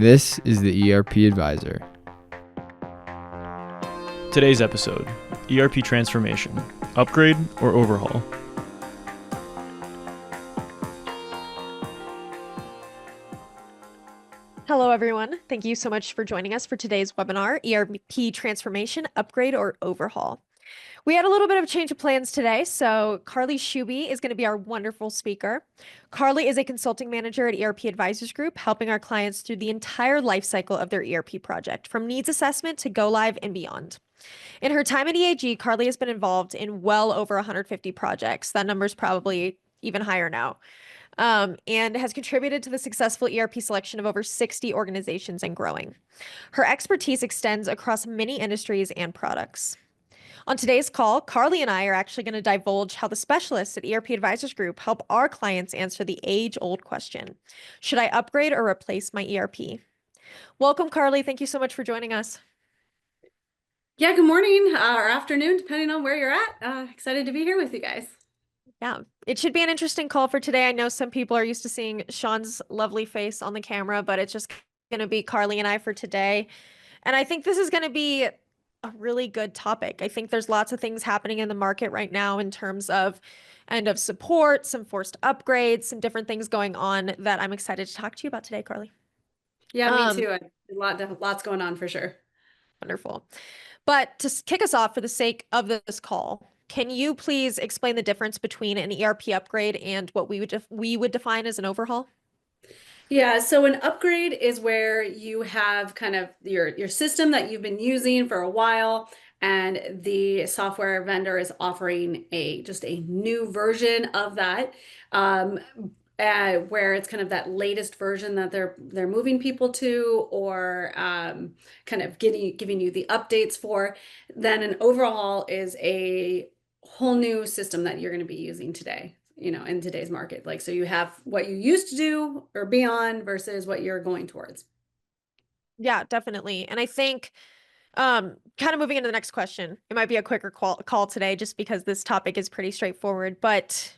This is the ERP Advisor. Today's episode, ERP transformation, upgrade or overhaul? Hello, everyone. Thank you so much for joining us for today's webinar, ERP Transformation, Upgrade or Overhaul. We had a little bit of a change of plans today, so Carly Shuby is going to be our wonderful speaker. Carly is a consulting manager at ERP Advisors Group, helping our clients through the entire life cycle of their ERP project, from needs assessment to go live and beyond. In her time at EAG, Carly has been involved in well over 150 projects. That number's probably even higher now. And has contributed to the successful ERP selection of over 60 organizations and growing. Her expertise extends across many industries and products. On today's call, Carly and I are actually going to divulge how the specialists at ERP Advisors Group help our clients answer the age-old question: should I upgrade or replace my ERP? Welcome, Carly. Thank you so much for joining us. Yeah, good morning or afternoon, depending on where you're at. Excited to be here with you guys. Yeah, it should be an interesting call for today. I know some people are used to seeing Sean's lovely face on the camera, but it's just going to be Carly and I for today. And I think this is going to be a really good topic. I think there's lots of things happening in the market right now in terms of end of support, some forced upgrades, some different things going on that I'm excited to talk to you about today, Carly. Yeah, me too. Lots going on for sure. Wonderful. But to kick us off for the sake of this call, can you please explain the difference between an ERP upgrade and what we would define as an overhaul? Yeah, so an upgrade is where you have kind of your system that you've been using for a while, and the software vendor is offering just a new version of that. Where it's kind of that latest version that they're moving people to, or kind of giving you the updates for. Then an overhaul is a whole new system that you're going to be using today, in today's market. Like, so you have what you used to do or beyond versus what you're going towards. Yeah, definitely. And I think kind of moving into the next question, it might be a quicker call today just because this topic is pretty straightforward. But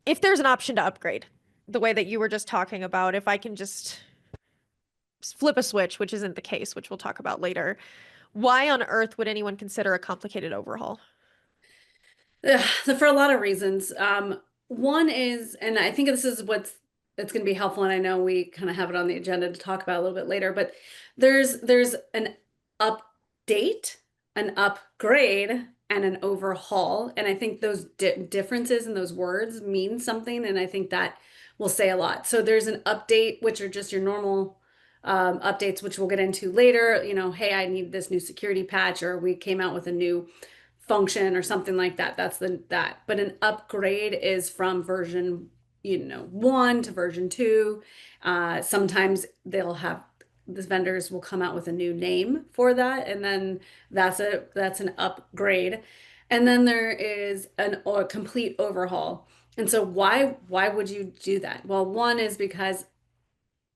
if there's an option to upgrade, the way that you were just talking about, if I can just flip a switch, which isn't the case, which we'll talk about later, why on earth would anyone consider a complicated overhaul? For a lot of reasons. One is, and I think this is it's going to be helpful, and I know we kind of have it on the agenda to talk about a little bit later, but there's an update, an upgrade, and an overhaul. And I think those differences in those words mean something, and I think that will say a lot. So there's an update, which are just your normal updates, which we'll get into later. Hey, I need this new security patch, or we came out with a new function or something like that. That. But an upgrade is from version 1 to version 2. Sometimes these vendors will come out with a new name for that, and then that's an upgrade. And then there is a complete overhaul. And so why would you do that? Well, one is because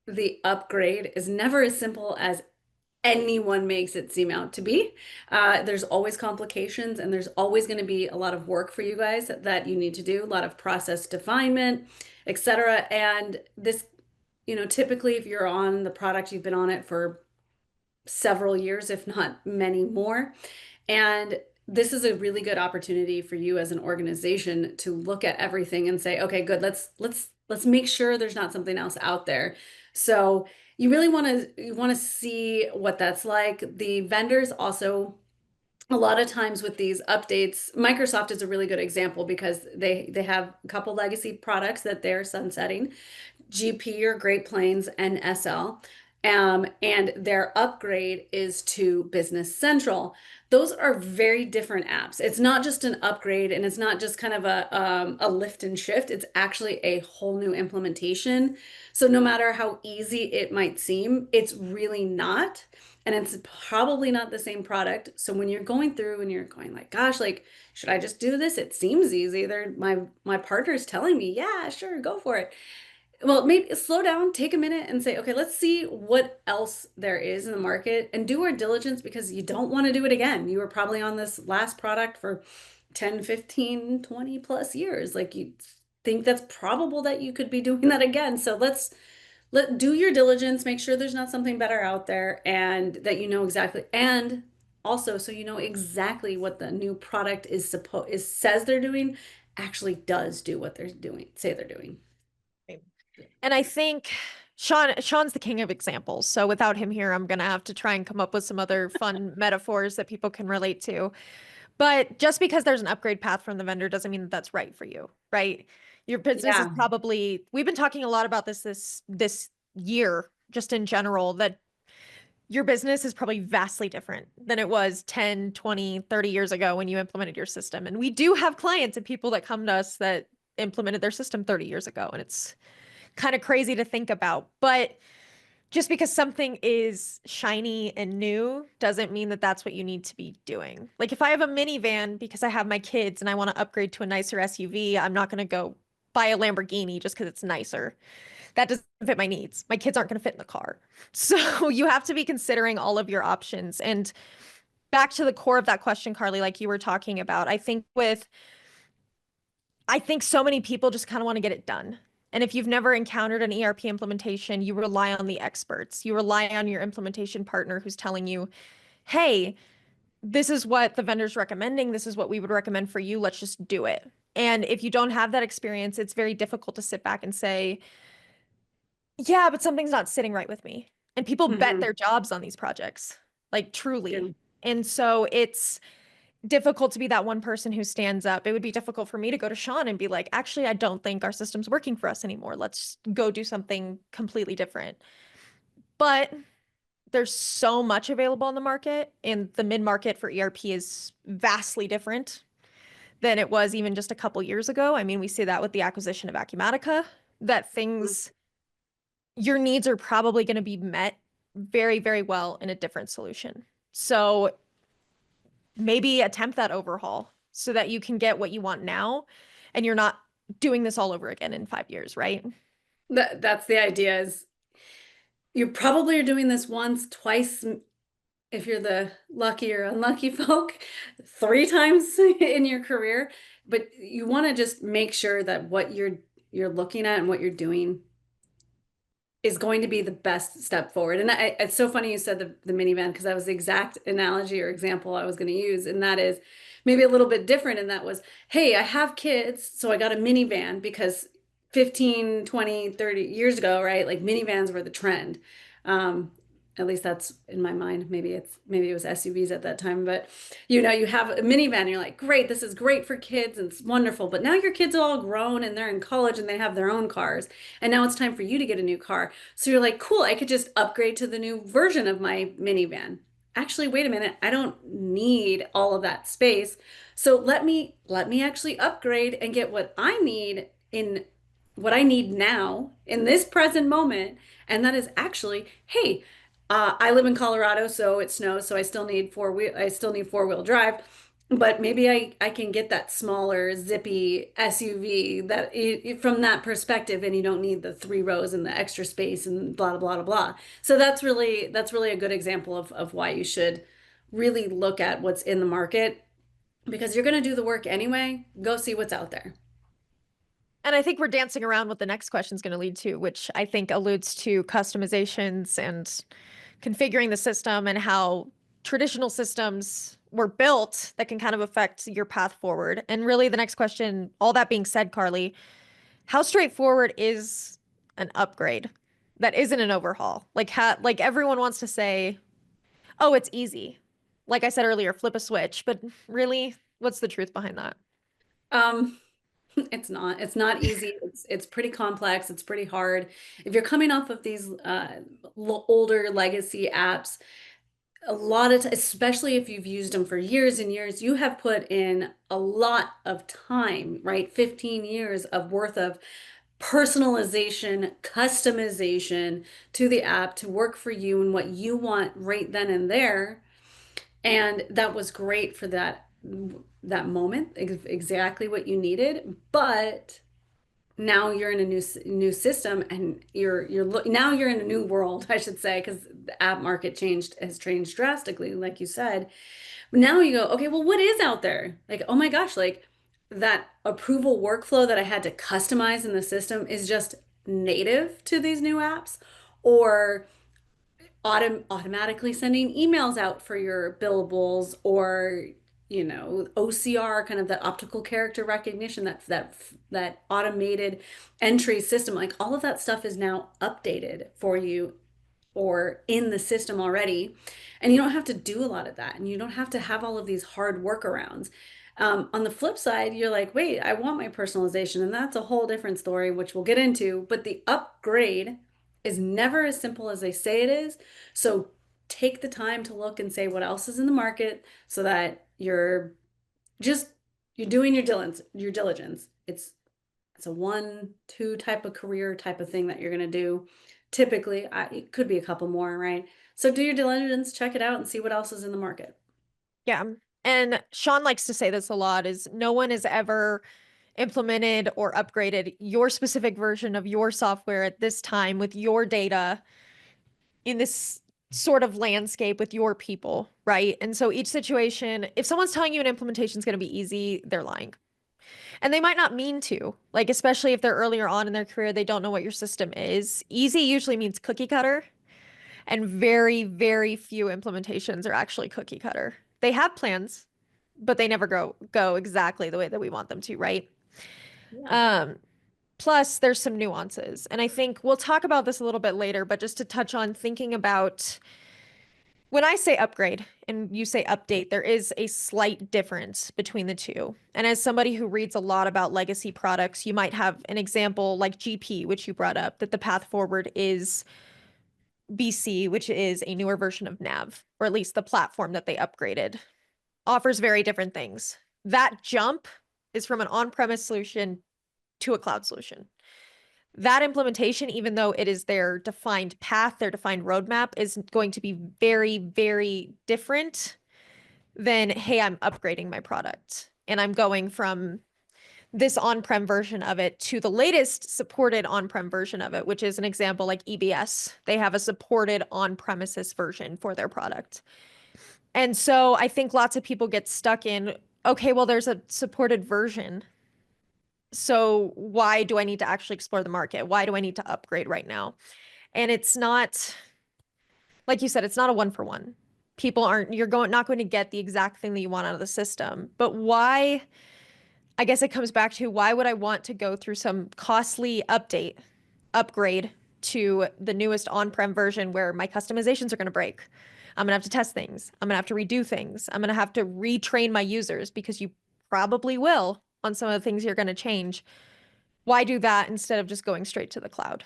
the upgrade is never as simple as anyone makes it seem out to be. There's always complications, and there's always going to be a lot of work for you guys that you need to do, a lot of process definement, etc. And this, typically if you're on the product, you've been on it for several years, if not many more. And this is a really good opportunity for you as an organization to look at everything and say, okay, good, let's make sure there's not something else out there. So you really want to see what that's like. The vendors also, a lot of times with these updates, Microsoft is a really good example because they have a couple legacy products that they're sunsetting, GP or Great Plains and SL. And their upgrade is to Business Central. Those are very different apps. It's not just an upgrade, and it's not just kind of a lift and shift. It's actually a whole new implementation. So no matter how easy it might seem, it's really not. And it's probably not the same product. So when you're going through and you're going like, gosh, like, should I just do this? It seems easy. My partner's telling me, yeah, sure, go for it. Well, maybe slow down, take a minute and say, okay, let's see what else there is in the market and do our diligence, because you don't want to do it again. You were probably on this last product for 10, 15, 20 plus years. Like, you think that's probable that you could be doing that again. So let's do your diligence, make sure there's not something better out there and that you know exactly, and also so you know exactly what the new product is says they're doing, actually does do what they're doing, say they're doing. And I think Sean's the king of examples. So without him here, I'm gonna have to try and come up with some other fun metaphors that people can relate to. But just because there's an upgrade path from the vendor doesn't mean that that's right for you, right? Your business is Yeah. probably, we've been talking a lot about this year, just in general, that your business is probably vastly different than it was 10, 20, 30 years ago when you implemented your system. And we do have clients and people that come to us that implemented their system 30 years ago. And it's kind of crazy to think about. But just because something is shiny and new doesn't mean that that's what you need to be doing. Like if I have a minivan because I have my kids and I want to upgrade to a nicer SUV, I'm not going to go buy a Lamborghini just because it's nicer. That doesn't fit my needs. My kids aren't going to fit in the car. So you have to be considering all of your options. And back to the core of that question, Carly, like you were talking about, I think so many people just kind of want to get it done. And if you've never encountered an ERP implementation, you rely on the experts. You rely on your implementation partner who's telling you, hey, this is what the vendor's recommending. This is what we would recommend for you. Let's just do it. And if you don't have that experience, it's very difficult to sit back and say, yeah, but something's not sitting right with me. And people bet their jobs on these projects, like truly. Yeah. And so it's difficult to be that one person who stands up. It would be difficult for me to go to Sean and be like, actually, I don't think our system's working for us anymore. Let's go do something completely different. But there's so much available on the market, and the mid-market for ERP is vastly different than it was even just a couple years ago. I mean, we see that with the acquisition of Acumatica, that things, your needs are probably going to be met very, very well in a different solution. So maybe attempt that overhaul so that you can get what you want now and you're not doing this all over again in 5 years, right? That's the idea, is you probably are doing this once, twice, if you're the lucky or unlucky folk, 3 times in your career. But you want to just make sure that what you're looking at and what you're doing is going to be the best step forward. And it's so funny you said the minivan, because that was the exact analogy or example I was going to use. And that is maybe a little bit different. And that was, hey, I have kids, so I got a minivan because 15, 20, 30 years ago, right? Like minivans were the trend. At least that's in my mind. Maybe it was SUVs at that time, but you have a minivan and you're like, great, this is great for kids and it's wonderful. But now your kids are all grown and they're in college and they have their own cars. And now it's time for you to get a new car. So you're like, cool, I could just upgrade to the new version of my minivan. Actually, wait a minute, I don't need all of that space. So let me actually upgrade and get what I need now in this present moment. And that is actually, hey, I live in Colorado, so it snows, so I still need four-wheel drive, but maybe I can get that smaller, zippy SUV from that perspective, and you don't need the 3 rows and the extra space and blah, blah, blah, blah. So that's really a good example of why you should really look at what's in the market, because you're going to do the work anyway. Go see what's out there. And I think we're dancing around what the next question is going to lead to, which I think alludes to customizations and configuring the system and how traditional systems were built that can kind of affect your path forward. And really the next question, all that being said, Carly, how straightforward is an upgrade that isn't an overhaul? Like everyone wants to say, oh, it's easy. Like I said earlier, flip a switch, but really, what's the truth behind that? Um, it's not easy. It's pretty complex. It's pretty hard. If you're coming off of these older legacy apps, a lot of especially if you've used them for years and years, you have put in a lot of time, right? 15 years of worth of personalization, customization to the app to work for you and what you want right then and there. And that was great for that moment, exactly what you needed. But now you're in a new system, and now you're in a new world, I should say, because the app market has changed drastically, like you said. Now you go, okay, well, what is out there? Like, oh my gosh, like that approval workflow that I had to customize in the system is just native to these new apps, or automatically sending emails out for your billables, or OCR, kind of that optical character recognition, that automated entry system. Like, all of that stuff is now updated for you or in the system already, and you don't have to do a lot of that, and you don't have to have all of these hard workarounds. On the flip side, you're like, wait, I want my personalization, and that's a whole different story, which we'll get into. But the upgrade is never as simple as they say it is. So take the time to look and say what else is in the market, so that just you're doing your diligence. It's a 1, 2 type of career type of thing that you're going to do. Typically, it could be a couple more, right? So do your diligence, check it out, and see what else is in the market. Yeah. And Sean likes to say this a lot, is no one has ever implemented or upgraded your specific version of your software at this time with your data in this sort of landscape with your people, right? And so each situation, if someone's telling you an implementation is going to be easy, they're lying. And they might not mean to, like, especially if they're earlier on in their career, they don't know what your system is. Easy usually means cookie cutter, and very, very few implementations are actually cookie cutter. They have plans, but they never go exactly the way that we want them to, right? Yeah. Plus, there's some nuances. And I think we'll talk about this a little bit later, but just to touch on thinking about when I say upgrade and you say update, there is a slight difference between the two. And as somebody who reads a lot about legacy products, you might have an example like GP, which you brought up, that the path forward is BC, which is a newer version of Nav, or at least the platform that they upgraded, offers very different things. That jump is from an on-premise solution to a cloud solution. That implementation, even though it is their defined path, their defined roadmap, is going to be very, very different than, hey, I'm upgrading my product and I'm going from this on-prem version of it to the latest supported on-prem version of it, which is an example like EBS. They have a supported on-premises version for their product. And so I think lots of people get stuck in, okay, well, there's a supported version. So why do I need to actually explore the market? Why do I need to upgrade right now? And it's not, like you said, it's not a one for one. People aren't, not going to get the exact thing that you want out of the system. But why, I guess it comes back to, why would I want to go through some costly upgrade to the newest on-prem version where my customizations are going to break? I'm going to have to test things. I'm going to have to redo things. I'm going to have to retrain my users, because you probably will on some of the things you're going to change. Why do that instead of just going straight to the cloud?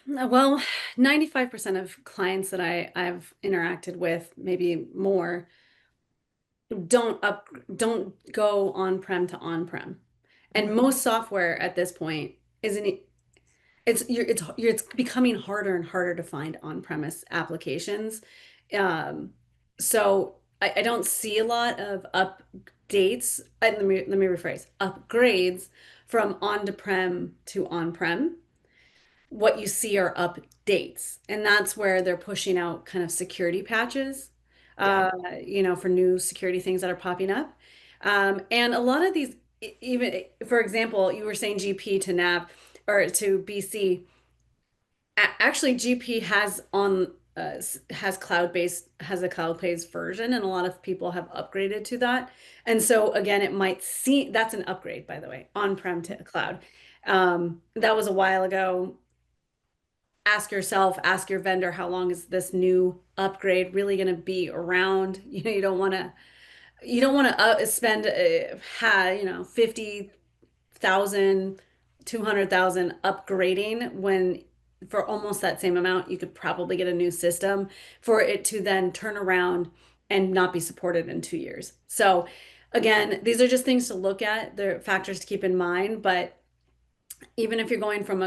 Well, 95% of clients that I've interacted with, maybe more, don't go on-prem to on-prem. And most software at this point isn't it, it's becoming harder and harder to find on-premise applications. Um, so I don't see a lot of updates. Let me rephrase, upgrades from on-prem to on-prem. What you see are updates, and that's where they're pushing out kind of security patches, Yeah. for new security things that are popping up. And a lot of these, even for example, you were saying GP to Nav or to BC. Actually, GP has a cloud-based version, and a lot of people have upgraded to that. And so again, it might seem that's an upgrade, by the way, on-prem to cloud. That was a while ago. Ask yourself, ask your vendor, how long is this new upgrade really going to be around? You don't want to spend 50,000, 200,000 upgrading, when for almost that same amount you could probably get a new system for it to then turn around and not be supported in 2 years. So again, these are just things to look at. They're factors to keep in mind. But even if you're going from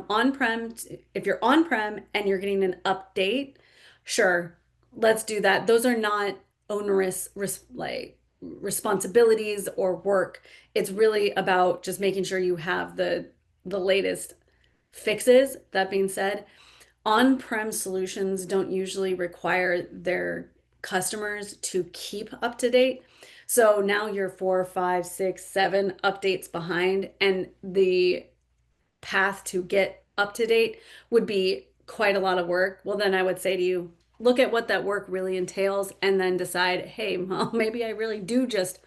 on-prem if you're on-prem and you're getting an update, sure, let's do that. Those are not onerous responsibilities or work. It's really about just making sure you have the latest fixes. That being said, on-prem solutions don't usually require their customers to keep up to date. So now you're 4, 5, 6, 7 updates behind, and the path to get up to date would be quite a lot of work. Well, then I would say to you, look at what that work really entails and then decide, hey, well, maybe I really do just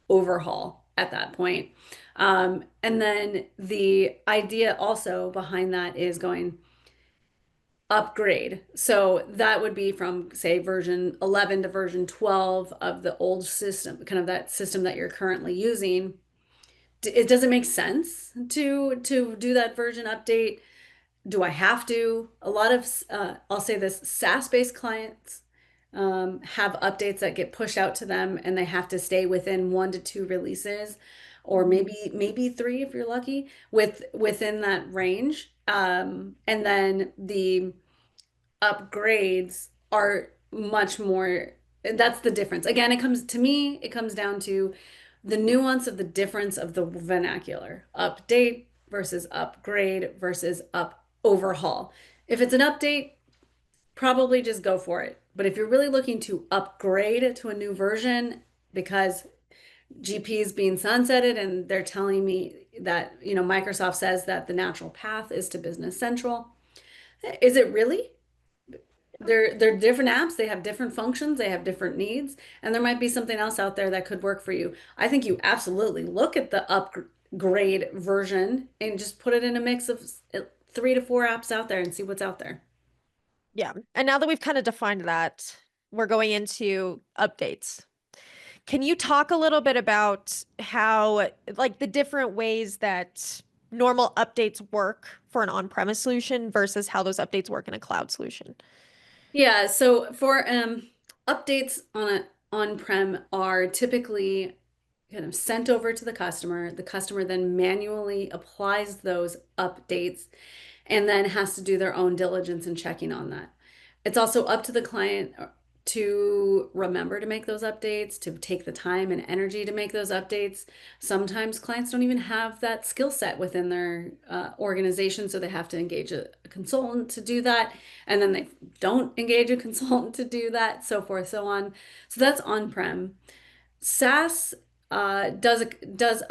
overhaul at that point. And then the idea also behind that is going upgrade. So that would be from, say, version 11 to version 12 of the old system, kind of that system that you're currently using. It doesn't make sense to do that version update. Do I have to? A lot of, I'll say this, SaaS-based clients have updates that get pushed out to them, and they have to stay within 1 to 2 releases, or maybe 3 if you're lucky, within that range. And then the upgrades are much more, that's the difference. Again, it comes down to the nuance of the difference of the vernacular. Update versus upgrade versus overhaul. If it's an update, probably just go for it. But if you're really looking to upgrade to a new version because GP is being sunsetted and they're telling me that, Microsoft says that the natural path is to Business Central. Is it really? They're different apps, they have different functions, they have different needs, and there might be something else out there that could work for you. I think you absolutely look at the upgrade version and just put it in a mix of 3 to 4 apps out there and see what's out there. Yeah. And now that we've kind of defined that, we're going into updates. Can you talk a little bit about how, like, the different ways that normal updates work for an on-premise solution versus how those updates work in a cloud solution? Yeah, so for updates on-prem are typically kind of sent over to the customer. The customer then manually applies those updates and then has to do their own diligence and checking on that. It's also up to the client to remember to make those updates, to take the time and energy to make those updates. Sometimes clients don't even have that skill set within their organization, so they have to engage a consultant to do that. And then they don't engage a consultant to do that, so forth, so on. So that's on-prem. SaaS does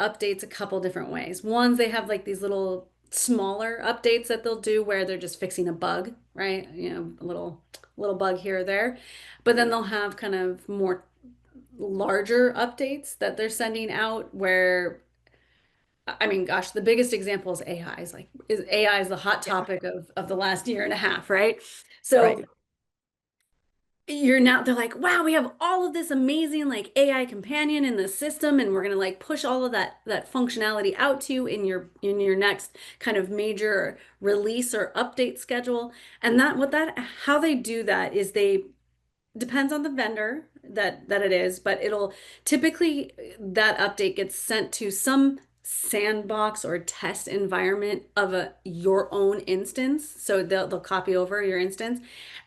updates a couple different ways. Ones, they have like these little smaller updates that they'll do where they're just fixing a bug, right? A little bug here or there. But then they'll have kind of more larger updates that they're sending out where, I mean, gosh, the biggest example is AI. AI is the hot topic of the last year and a half, right? So Right. they're like, wow, we have all of this amazing like AI companion in the system, and we're gonna like push all of that functionality out to you in your next kind of major release or update schedule. And how they do that is they depends on the vendor that it is, but it'll typically, that update gets sent to some sandbox or test environment of your own instance. So they'll copy over your instance,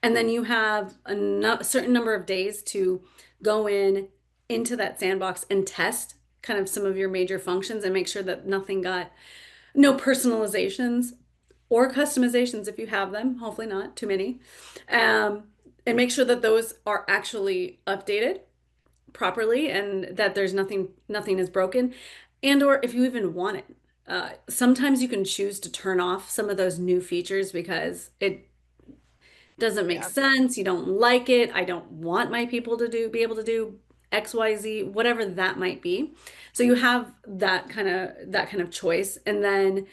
and then you have a certain number of days to go into that sandbox and test kind of some of your major functions and make sure that no personalizations or customizations if you have them, hopefully not too many, and make sure that those are actually updated properly and that there's nothing is broken, and or if you even want it. Sometimes you can choose to turn off some of those new features because it doesn't make sense. You don't like it. I don't want my people to be able to do XYZ, whatever that might be. So you have that kind of choice. And then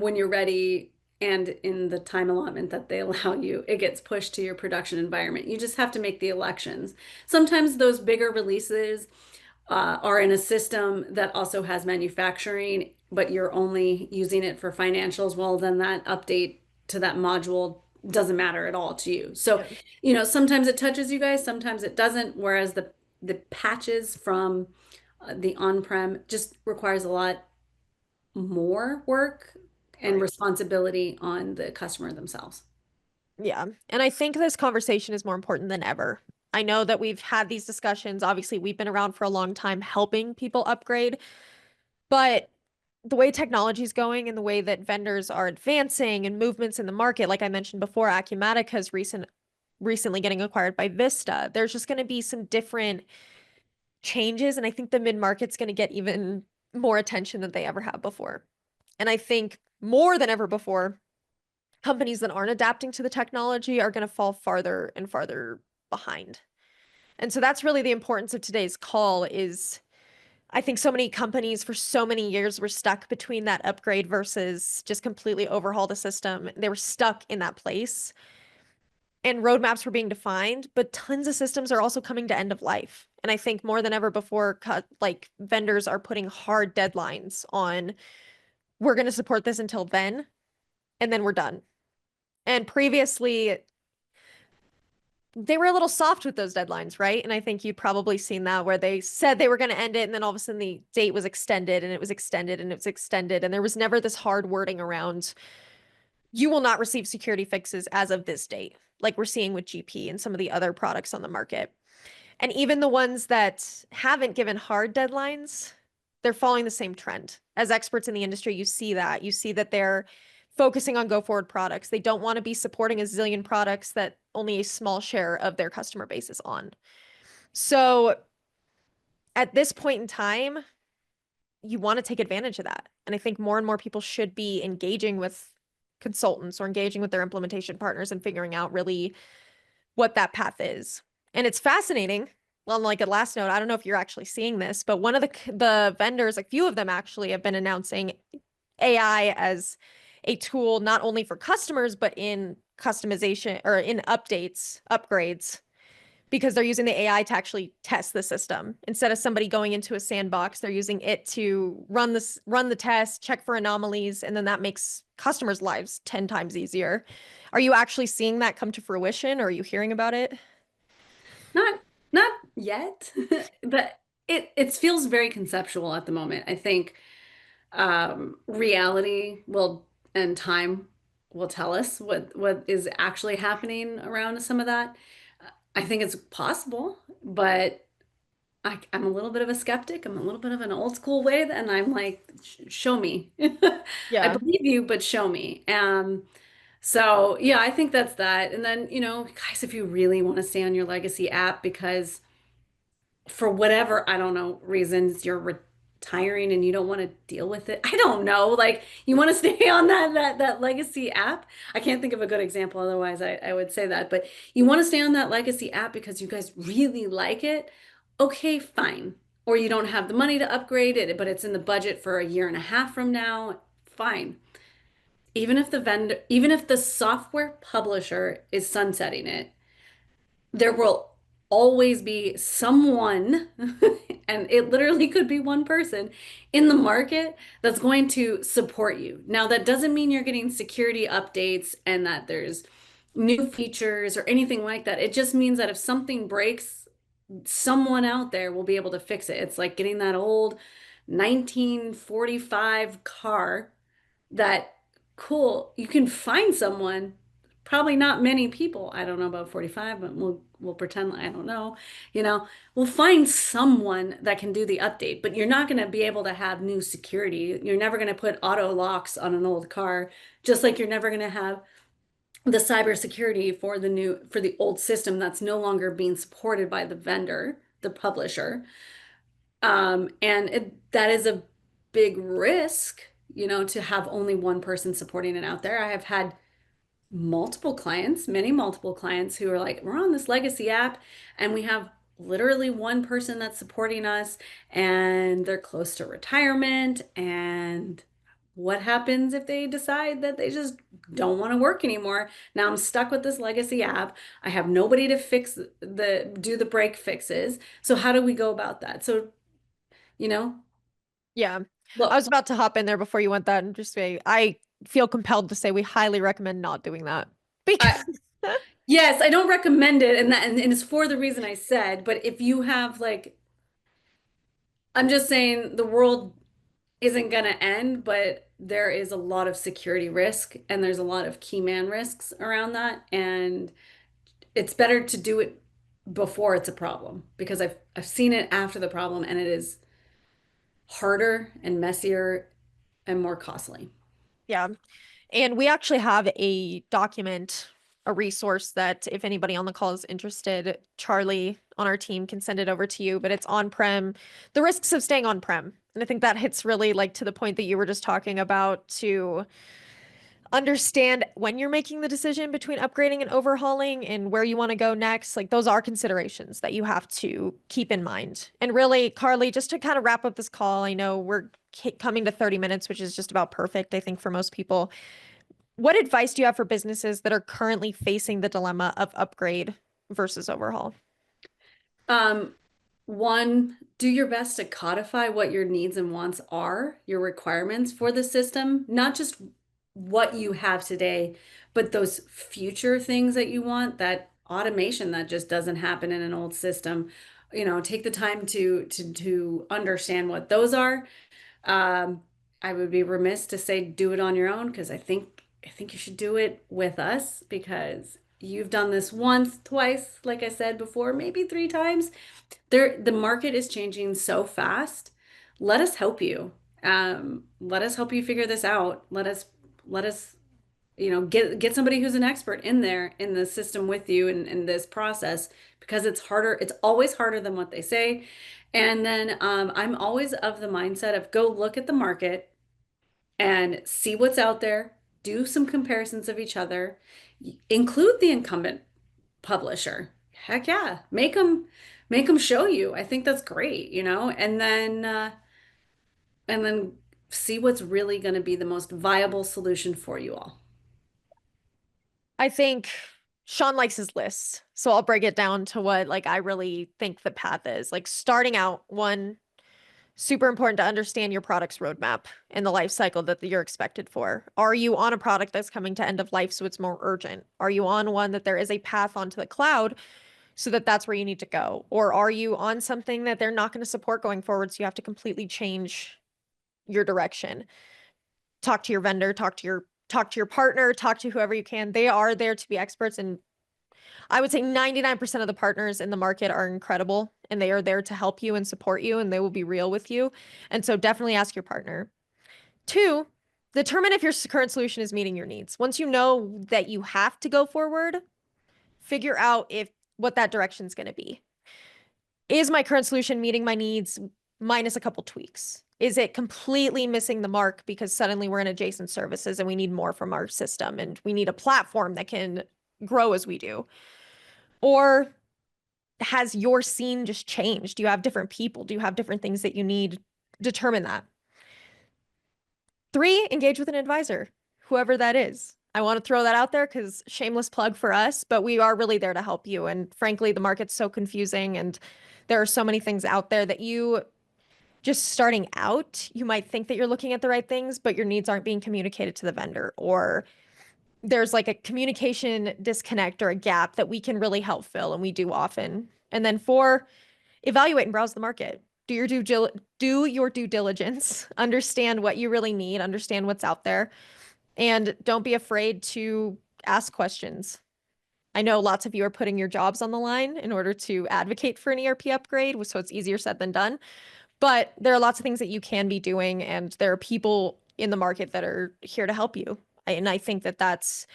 when you're ready and in the time allotment that they allow you, it gets pushed to your production environment. You just have to make the elections. Sometimes those bigger releases are in a system that also has manufacturing, but you're only using it for financials. Well, then that update to that module doesn't matter at all to you. So, sometimes it touches you guys, sometimes it doesn't. Whereas the patches from the on-prem just requires a lot more work and responsibility on the customer themselves. Yeah. And I think this conversation is more important than ever. I know that we've had these discussions. Obviously, we've been around for a long time helping people upgrade, but the way technology is going and the way that vendors are advancing and movements in the market, like I mentioned before, Acumatica is recently getting acquired by Vista. There's just going to be some different changes, and I think the mid-market's going to get even more attention than they ever have before. And I think more than ever before, companies that aren't adapting to the technology are going to fall farther and farther behind. And so that's really the importance of today's call is I think so many companies for so many years were stuck between that upgrade versus just completely overhaul the system. They were stuck in that place and roadmaps were being defined, but tons of systems are also coming to end of life. And I think more than ever before, like vendors are putting hard deadlines on, we're going to support this until then, and then we're done. And previously, they were a little soft with those deadlines, right? And I think you'd probably seen that where they said they were going to end it, and then all of a sudden the date was extended and it was extended and it was extended. And there was never this hard wording around, you will not receive security fixes as of this date, like we're seeing with GP and some of the other products on the market. And even the ones that haven't given hard deadlines, they're following the same trend. As experts in the industry, you see that. You see that they're focusing on go forward products. They don't want to be supporting a zillion products that only a small share of their customer base is on. So at this point in time, you want to take advantage of that. And I think more and more people should be engaging with consultants or engaging with their implementation partners and figuring out really what that path is. And it's fascinating. On like a last note, I don't know if you're actually seeing this, but one of the vendors, a few of them actually have been announcing AI as a tool not only for customers, but in customization or in upgrades, because they're using the AI to actually test the system. Instead of somebody going into a sandbox, they're using it to run the test, check for anomalies, and then that makes customers' lives 10 times easier. Are you actually seeing that come to fruition, or are you hearing about it? Not yet, but it feels very conceptual at the moment. I think reality will and time will tell us what is actually happening around some of that. I think it's possible, but I'm a little bit of a skeptic. I'm a little bit of an old school way, and I'm like, show me. I Yeah. believe you, but show me. So yeah, I think that's that. And then, guys, if you really want to stay on your legacy app because for whatever, I don't know, reasons you're retiring and you don't want to deal with it. I don't know. Like you want to stay on that legacy app. I can't think of a good example, otherwise I would say that. But you want to stay on that legacy app because you guys really like it. Okay, fine. Or you don't have the money to upgrade it, but it's in the budget for a year and a half from now, fine. Even if the software publisher is sunsetting it, there will always be someone, and it literally could be one person in the market that's going to support you. Now, that doesn't mean you're getting security updates and that there's new features or anything like that. It just means that if something breaks, someone out there will be able to fix it. It's like getting that old 1945 car that, cool, you can find someone, probably not many people. I don't know about 45, but we'll pretend I don't know. We'll find someone that can do the update, but you're not going to be able to have new security. You're never going to put auto locks on an old car, just like you're never going to have the cybersecurity for the old system that's no longer being supported by the vendor, the publisher. And that is a big risk, to have only one person supporting it out there. I have had many multiple clients who are like, we're on this legacy app and we have literally one person that's supporting us and they're close to retirement. And what happens if they decide that they just don't want to work anymore? Now I'm stuck with this legacy app. I have nobody to do the break fixes. So how do we go about that? So, you know, Yeah. I well, was about to hop in there before you went that and just say, I feel compelled to say we highly recommend not doing that. I, Because yes, I don't recommend it, and it's for the reason I said. But if you have like, I'm just saying the world isn't gonna end, but there is a lot of security risk and there's a lot of key man risks around that, and it's better to do it before it's a problem because I've seen it after the problem and it is harder and messier and more costly. yeah. And we actually have a document a resource that if anybody on the call is interested, Charlie on our team can send it over to you, but it's on-prem, the risks of staying on-prem. And I think that hits really like to the point that you were just talking about, to understand when you're making the decision between upgrading and overhauling and where you want to go next. Like those are considerations that you have to keep in mind. And really, Carly, just to kind of wrap up this call, I know we're coming to 30 minutes, which is just about perfect, I think, for most people. What advice do you have for businesses that are currently facing the dilemma of upgrade versus overhaul? One, do your best to codify what your needs and wants are, your requirements for the system, not just what you have today, but those future things that you want, that automation that just doesn't happen in an old system. Take the time to understand what those are. I would be remiss to say do it on your own, because I think you should do it with us, because you've done this once, twice, like I said before, maybe 3 times. The market is changing so fast. Let us help you. Let us help you figure this out. Let us get somebody who's an expert in there in the system with you in this process, because it's harder. It's always harder than what they say. And then I'm always of the mindset of go look at the market and see what's out there, do some comparisons of each other, include the incumbent publisher. Heck yeah, make them show you. I think that's great, and then see what's really going to be the most viable solution for you all. I think Sean likes his lists, so I'll break it down to what like I really think the path is. Like starting out, one, super important to understand your product's roadmap and the life cycle that you're expected for. Are you on a product that's coming to end of life, so it's more urgent? Are you on one that there is a path onto the cloud, so that's where you need to go? Or are you on something that they're not going to support going forward, so you have to completely change your direction? Talk to your vendor, talk to your partner, talk to whoever you can. They are there to be experts, and I would say 99% of the partners in the market are incredible, and they are there to help you and support you, and they will be real with you. And so definitely ask your partner. 2, determine if your current solution is meeting your needs. Once you know that you have to go forward, figure out what that direction is going to be. Is my current solution meeting my needs minus a couple tweaks? Is it completely missing the mark because suddenly we're in adjacent services and we need more from our system and we need a platform that can grow as we do? Or has your scene just changed? Do you have different people? Do you have different things that you need? Determine that. 3, engage with an advisor, whoever that is. I want to throw that out there because shameless plug for us, but we are really there to help you. And frankly, the market's so confusing and there are so many things out there that you just starting out, you might think that you're looking at the right things, but your needs aren't being communicated to the vendor, or there's like a communication disconnect or a gap that we can really help fill, and we do often. And then 4, evaluate and browse the market. Do your due diligence, understand what you really need, understand what's out there, and don't be afraid to ask questions. I know lots of you are putting your jobs on the line in order to advocate for an ERP upgrade, so it's easier said than done. But there are lots of things that you can be doing, and there are people in the market that are here to help you. And I think that that's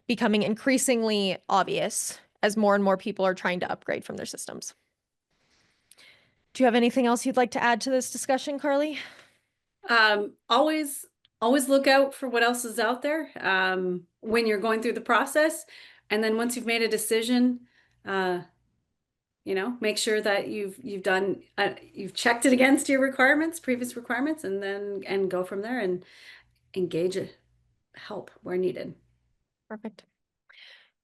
becoming increasingly obvious as more and more people are trying to upgrade from their systems. Do you have anything else you'd like to add to this discussion, Carly? Always look out for what else is out there when you're going through the process. And then once you've made a decision, make sure that you've done you've checked it against your previous requirements, and go from there and engage help where needed. Perfect.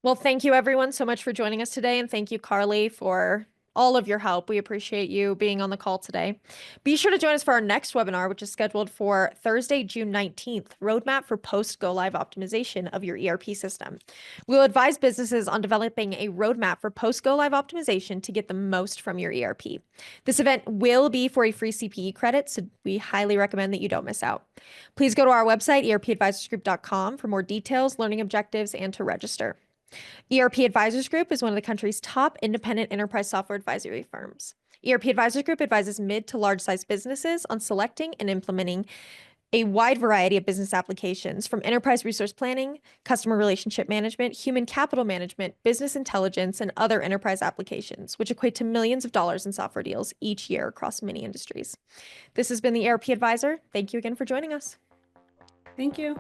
Well, thank you everyone so much for joining us today, and thank you, Carly, for all of your help. We appreciate you being on the call today. Be sure to join us for our next webinar, which is scheduled for Thursday, June 19th, Roadmap for Post-Go Live Optimization of your ERP System. We'll advise businesses on developing a roadmap for post-Go Live optimization to get the most from your ERP. This event will be for a free CPE credit, so we highly recommend that you don't miss out. Please go to our website, erpadvisorsgroup.com, for more details, learning objectives, and to register. ERP Advisors Group is one of the country's top independent enterprise software advisory firms. ERP Advisors Group advises mid to large-sized businesses on selecting and implementing a wide variety of business applications from enterprise resource planning, customer relationship management, human capital management, business intelligence, and other enterprise applications, which equate to millions of dollars in software deals each year across many industries. This has been the ERP Advisor. Thank you again for joining us. Thank you.